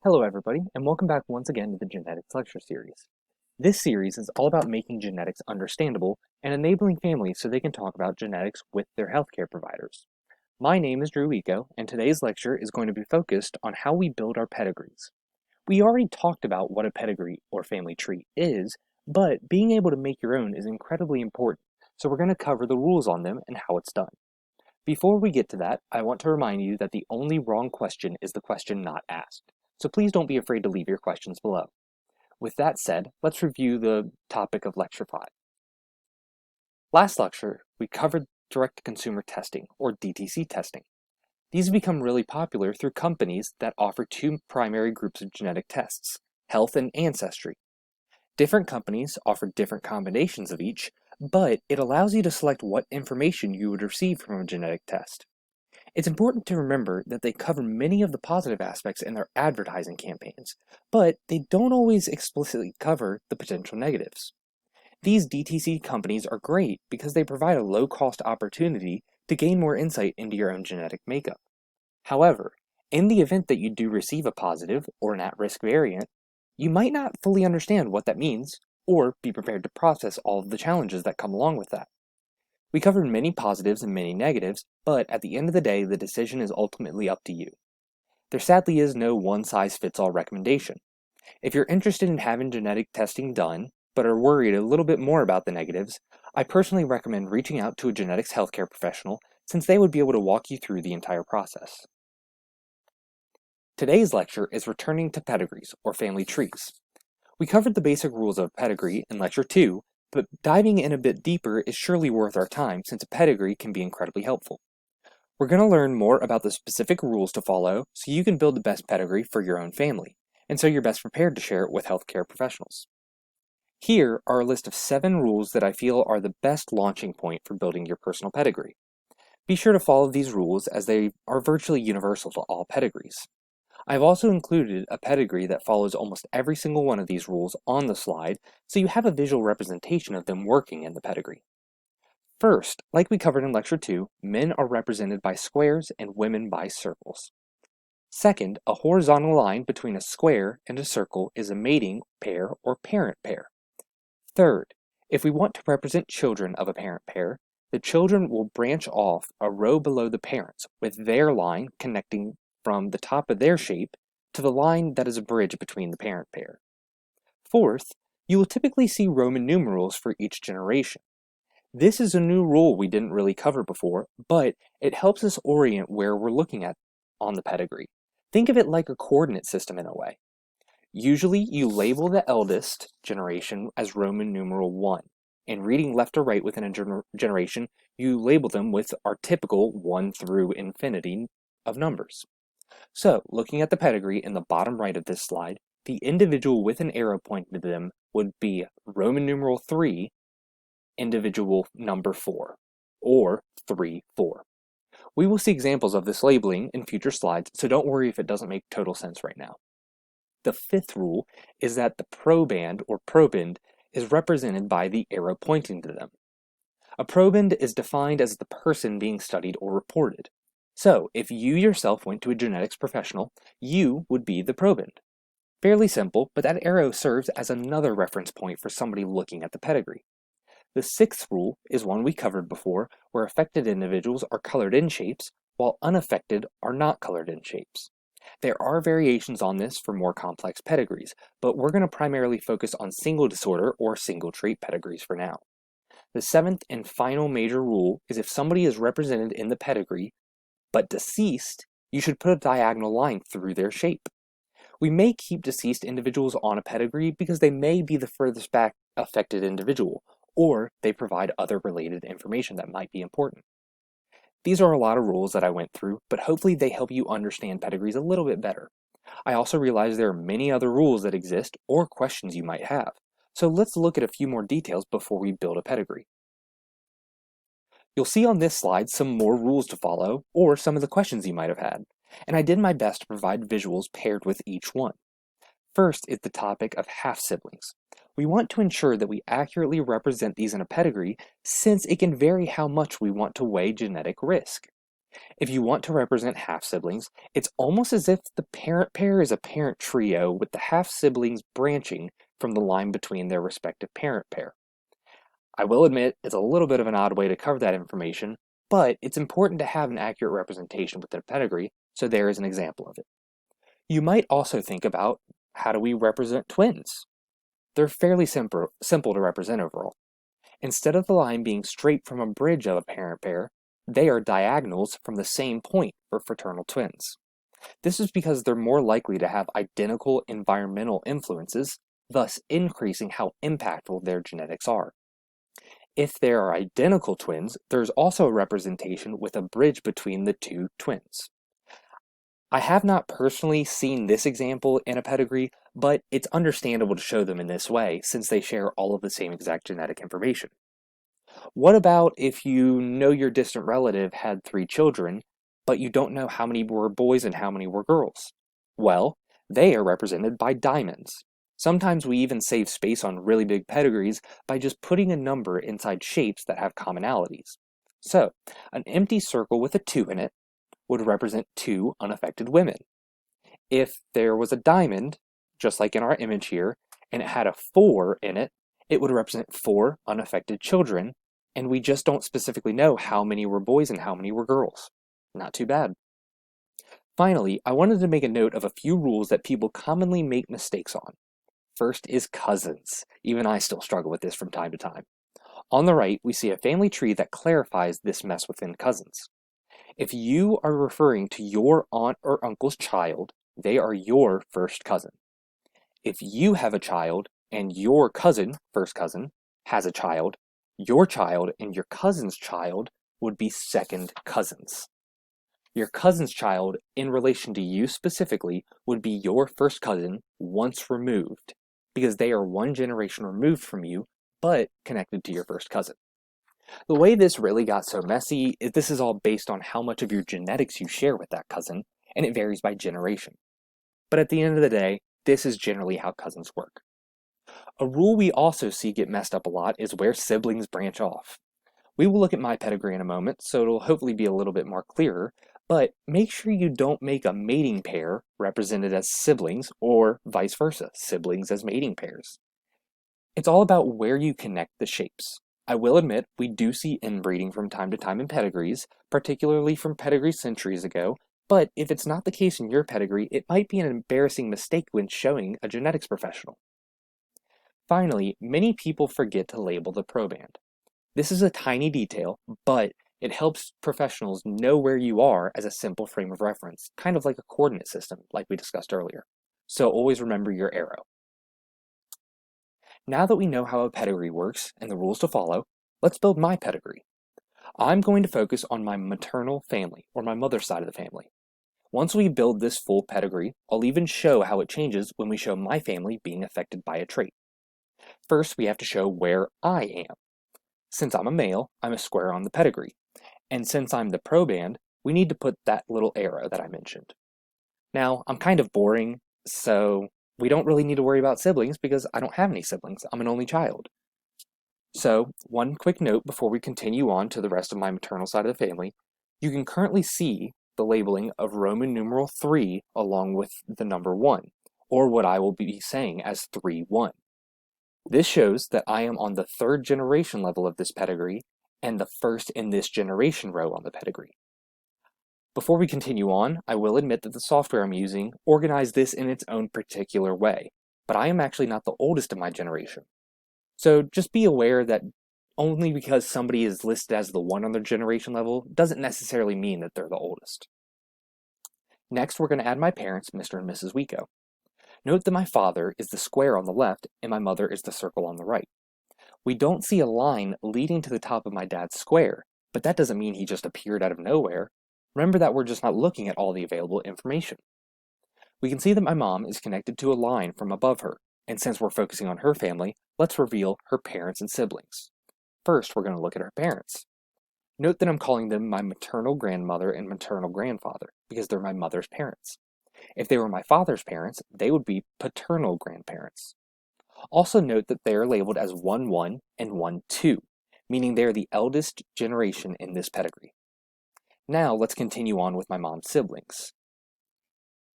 Hello everybody, and welcome back once again to the Genetics Lecture Series. This series is all about making genetics understandable and enabling families so they can talk about genetics with their healthcare providers. My name is Drew Eco, and today's lecture is going to be focused on how we build our pedigrees. We already talked about what a pedigree or family tree is, but being able to make your own is incredibly important, so we're going to cover the rules on them and how it's done. Before we get to that, I want to remind you that the only wrong question is the question not asked. So please don't be afraid to leave your questions below. With that said, let's review the topic of Lecture 5. Last lecture, we covered direct-to-consumer testing, or DTC testing. These have become really popular through companies that offer two primary groups of genetic tests, health and ancestry. Different companies offer different combinations of each, but it allows you to select what information you would receive from a genetic test. It's important to remember that they cover many of the positive aspects in their advertising campaigns, but they don't always explicitly cover the potential negatives. These DTC companies are great because they provide a low-cost opportunity to gain more insight into your own genetic makeup. However, in the event that you do receive a positive or an at-risk variant, you might not fully understand what that means or be prepared to process all of the challenges that come along with that. We covered many positives and many negatives, but at the end of the day, the decision is ultimately up to you. There sadly is no one-size-fits-all recommendation. If you're interested in having genetic testing done, but are worried a little bit more about the negatives, I personally recommend reaching out to a genetics healthcare professional since they would be able to walk you through the entire process. Today's lecture is returning to pedigrees, or family trees. We covered the basic rules of a pedigree in Lecture 2, but diving in a bit deeper is surely worth our time since a pedigree can be incredibly helpful. We're going to learn more about the specific rules to follow so you can build the best pedigree for your own family, and so you're best prepared to share it with healthcare professionals. Here are a list of 7 rules that I feel are the best launching point for building your personal pedigree. Be sure to follow these rules as they are virtually universal to all pedigrees. I've also included a pedigree that follows almost every single one of these rules on the slide, so you have a visual representation of them working in the pedigree. First, like we covered in Lecture 2, men are represented by squares and women by circles. Second, a horizontal line between a square and a circle is a mating pair or parent pair. Third, if we want to represent children of a parent pair, the children will branch off a row below the parents, with their line connecting from the top of their shape to the line that is a bridge between the parent pair. Fourth, you will typically see Roman numerals for each generation. This is a new rule we didn't really cover before, but it helps us orient where we're looking at on the pedigree. Think of it like a coordinate system in a way. Usually, you label the eldest generation as Roman numeral 1, and reading left to right within a generation, you label them with our typical 1 through infinity of numbers. So, looking at the pedigree in the bottom right of this slide, the individual with an arrow pointing to them would be Roman numeral 3, individual number 4, or 3, 4. We will see examples of this labeling in future slides, so don't worry if it doesn't make total sense right now. The fifth rule is that the proband or proband is represented by the arrow pointing to them. A proband is defined as the person being studied or reported. So, if you yourself went to a genetics professional, you would be the proband. Fairly simple, but that arrow serves as another reference point for somebody looking at the pedigree. The sixth rule is one we covered before, where affected individuals are colored in shapes, while unaffected are not colored in shapes. There are variations on this for more complex pedigrees, but we're going to primarily focus on single disorder or single trait pedigrees for now. The seventh and final major rule is if somebody is represented in the pedigree, but deceased, you should put a diagonal line through their shape. We may keep deceased individuals on a pedigree because they may be the furthest back affected individual, or they provide other related information that might be important. These are a lot of rules that I went through, but hopefully they help you understand pedigrees a little bit better. I also realize there are many other rules that exist or questions you might have, so let's look at a few more details before we build a pedigree. You'll see on this slide some more rules to follow, or some of the questions you might have had, and I did my best to provide visuals paired with each one. First is the topic of half-siblings. We want to ensure that we accurately represent these in a pedigree since it can vary how much we want to weigh genetic risk. If you want to represent half-siblings, it's almost as if the parent pair is a parent trio with the half-siblings branching from the line between their respective parent pair. I will admit it's a little bit of an odd way to cover that information, but it's important to have an accurate representation within a pedigree, so there is an example of it. You might also think about, how do we represent twins? They're fairly simple to represent overall. Instead of the line being straight from a bridge of a parent pair, they are diagonals from the same point for fraternal twins. This is because they're more likely to have identical environmental influences, thus increasing how impactful their genetics are. If they are identical twins, there's also a representation with a bridge between the two twins. I have not personally seen this example in a pedigree, but it's understandable to show them in this way since they share all of the same exact genetic information. What about if you know your distant relative had 3 children, but you don't know how many were boys and how many were girls? Well, they are represented by diamonds. Sometimes we even save space on really big pedigrees by just putting a number inside shapes that have commonalities. So, an empty circle with a 2 in it would represent 2 unaffected women. If there was a diamond, just like in our image here, and it had a 4 in it, it would represent 4 unaffected children, and we just don't specifically know how many were boys and how many were girls. Not too bad. Finally, I wanted to make a note of a few rules that people commonly make mistakes on. First is cousins. Even I still struggle with this from time to time. On the right, we see a family tree that clarifies this mess within cousins. If you are referring to your aunt or uncle's child, they are your first cousin. If you have a child and your cousin, first cousin, has a child, your child and your cousin's child would be second cousins. Your cousin's child, in relation to you specifically, would be your first cousin once removed, because they are 1 generation removed from you, but connected to your first cousin. The way this really got so messy is this is all based on how much of your genetics you share with that cousin, and it varies by generation. But at the end of the day, this is generally how cousins work. A rule we also see get messed up a lot is where siblings branch off. We will look at my pedigree in a moment, so it'll hopefully be a little bit more clearer, but make sure you don't make a mating pair represented as siblings, or vice versa, siblings as mating pairs. It's all about where you connect the shapes. I will admit, we do see inbreeding from time to time in pedigrees, particularly from pedigrees centuries ago, but if it's not the case in your pedigree, it might be an embarrassing mistake when showing a genetics professional. Finally, many people forget to label the proband. This is a tiny detail, but it helps professionals know where you are as a simple frame of reference, kind of like a coordinate system, like we discussed earlier. So always remember your arrow. Now that we know how a pedigree works and the rules to follow, let's build my pedigree. I'm going to focus on my maternal family, or my mother's side of the family. Once we build this full pedigree, I'll even show how it changes when we show my family being affected by a trait. First, we have to show where I am. Since I'm a male, I'm a square on the pedigree. And since I'm the proband, we need to put that little arrow that I mentioned. Now, I'm kind of boring, so we don't really need to worry about siblings because I don't have any siblings. I'm an only child. So, one quick note before we continue on to the rest of my maternal side of the family. You can currently see the labeling of Roman numeral 3 along with the number 1, or what I will be saying as 3-1. This shows that I am on the 3rd generation level of this pedigree, and the first in this generation row on the pedigree. Before we continue on, I will admit that the software I'm using organized this in its own particular way, but I am actually not the oldest of my generation. So just be aware that only because somebody is listed as the 1 on their generation level doesn't necessarily mean that they're the oldest. Next, we're going to add my parents, Mr. and Mrs. Wico. Note that my father is the square on the left and my mother is the circle on the right. We don't see a line leading to the top of my dad's square, but that doesn't mean he just appeared out of nowhere. Remember that we're just not looking at all the available information. We can see that my mom is connected to a line from above her, and since we're focusing on her family, let's reveal her parents and siblings. First, we're going to look at her parents. Note that I'm calling them my maternal grandmother and maternal grandfather, because they're my mother's parents. If they were my father's parents, they would be paternal grandparents. Also note that they are labeled as 1-1 and 1-2, meaning they are the eldest generation in this pedigree. Now let's continue on with my mom's siblings.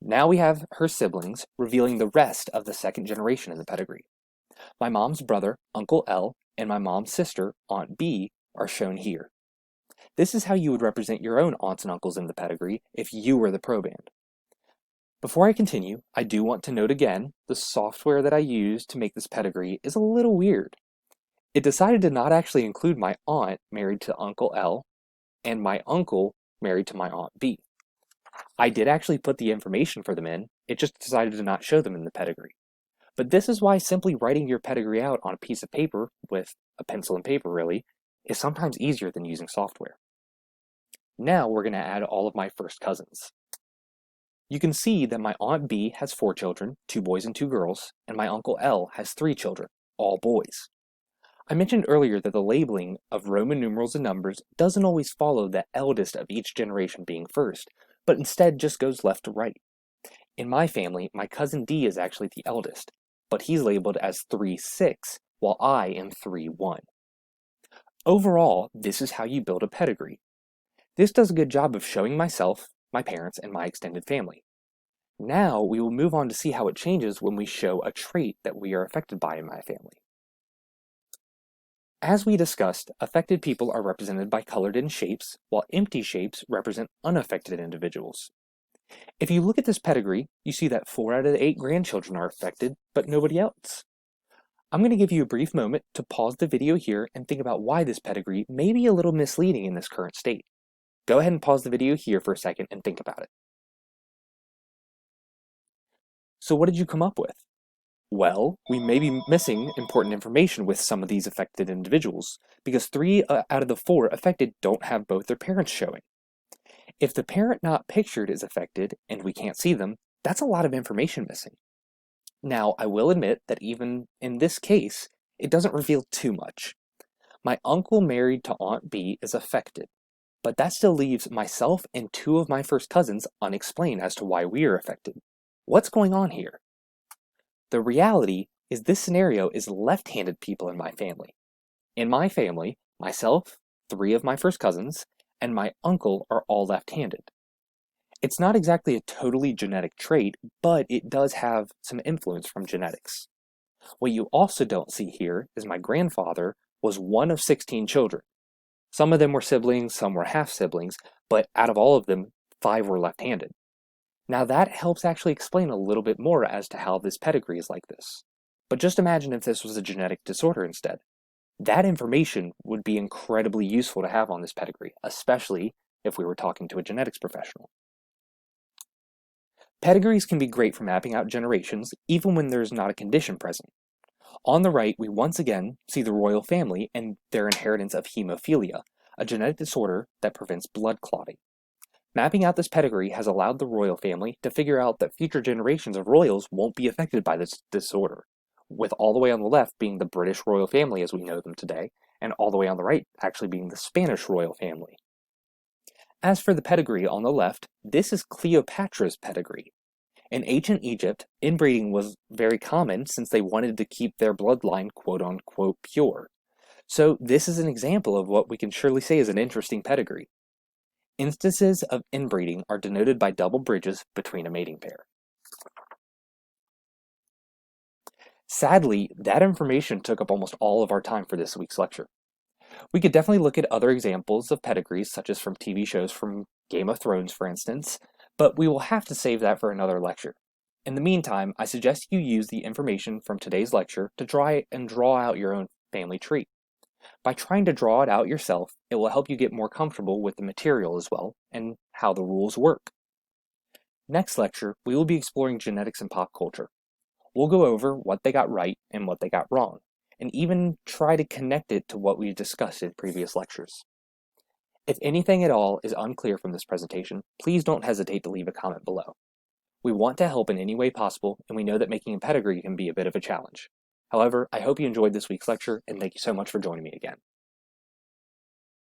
Now we have her siblings, revealing the rest of the second generation in the pedigree. My mom's brother, Uncle L, and my mom's sister, Aunt B, are shown here. This is how you would represent your own aunts and uncles in the pedigree if you were the proband. Before I continue, I do want to note again, the software that I used to make this pedigree is a little weird. It decided to not actually include my aunt married to Uncle L and my uncle married to my Aunt B. I did actually put the information for them in, it just decided to not show them in the pedigree. But this is why simply writing your pedigree out on a piece of paper, with a pencil and paper really, is sometimes easier than using software. Now we're going to add all of my first cousins. You can see that my Aunt B has 4 children, 2 boys and 2 girls, and my Uncle L has 3 children, all boys. I mentioned earlier that the labeling of Roman numerals and numbers doesn't always follow the eldest of each generation being first, but instead just goes left to right. In my family, my cousin D is actually the eldest, but he's labeled as 3-6, while I am 3-1. Overall, this is how you build a pedigree. This does a good job of showing myself, my parents, and my extended family. Now we will move on to see how it changes when we show a trait that we are affected by in my family. As we discussed, affected people are represented by colored-in shapes, while empty shapes represent unaffected individuals. If you look at this pedigree, you see that 4 out of the 8 grandchildren are affected, but nobody else. I'm going to give you a brief moment to pause the video here and think about why this pedigree may be a little misleading in this current state. Go ahead and pause the video here for a second and think about it. So what did you come up with? Well, we may be missing important information with some of these affected individuals, because 3 out of the 4 affected don't have both their parents showing. If the parent not pictured is affected, and we can't see them, that's a lot of information missing. Now, I will admit that even in this case, it doesn't reveal too much. My uncle married to Aunt B is affected, but that still leaves myself and 2 of my first cousins unexplained as to why we are affected. What's going on here? The reality is this scenario is left-handed people in my family. In my family, myself, 3 of my first cousins, and my uncle are all left-handed. It's not exactly a totally genetic trait, but it does have some influence from genetics. What you also don't see here is my grandfather was one of 16 children. Some of them were siblings, some were half-siblings, but out of all of them, 5 were left-handed. Now that helps actually explain a little bit more as to how this pedigree is like this. But just imagine if this was a genetic disorder instead. That information would be incredibly useful to have on this pedigree, especially if we were talking to a genetics professional. Pedigrees can be great for mapping out generations, even when there's not a condition present. On the right, we once again see the royal family and their inheritance of hemophilia, a genetic disorder that prevents blood clotting. Mapping out this pedigree has allowed the royal family to figure out that future generations of royals won't be affected by this disorder, with all the way on the left being the British royal family as we know them today, and all the way on the right actually being the Spanish royal family. As for the pedigree on the left, this is Cleopatra's pedigree. In ancient Egypt, inbreeding was very common since they wanted to keep their bloodline quote-unquote pure. So this is an example of what we can surely say is an interesting pedigree. Instances of inbreeding are denoted by double bridges between a mating pair. Sadly, that information took up almost all of our time for this week's lecture. We could definitely look at other examples of pedigrees, such as from TV shows from Game of Thrones, for instance, but we will have to save that for another lecture. In the meantime, I suggest you use the information from today's lecture to try and draw out your own family tree. By trying to draw it out yourself, it will help you get more comfortable with the material as well, and how the rules work. Next lecture, we will be exploring genetics and pop culture. We'll go over what they got right and what they got wrong, and even try to connect it to what we discussed in previous lectures. If anything at all is unclear from this presentation, please don't hesitate to leave a comment below. We want to help in any way possible, and we know that making a pedigree can be a bit of a challenge. However, I hope you enjoyed this week's lecture, and thank you so much for joining me again.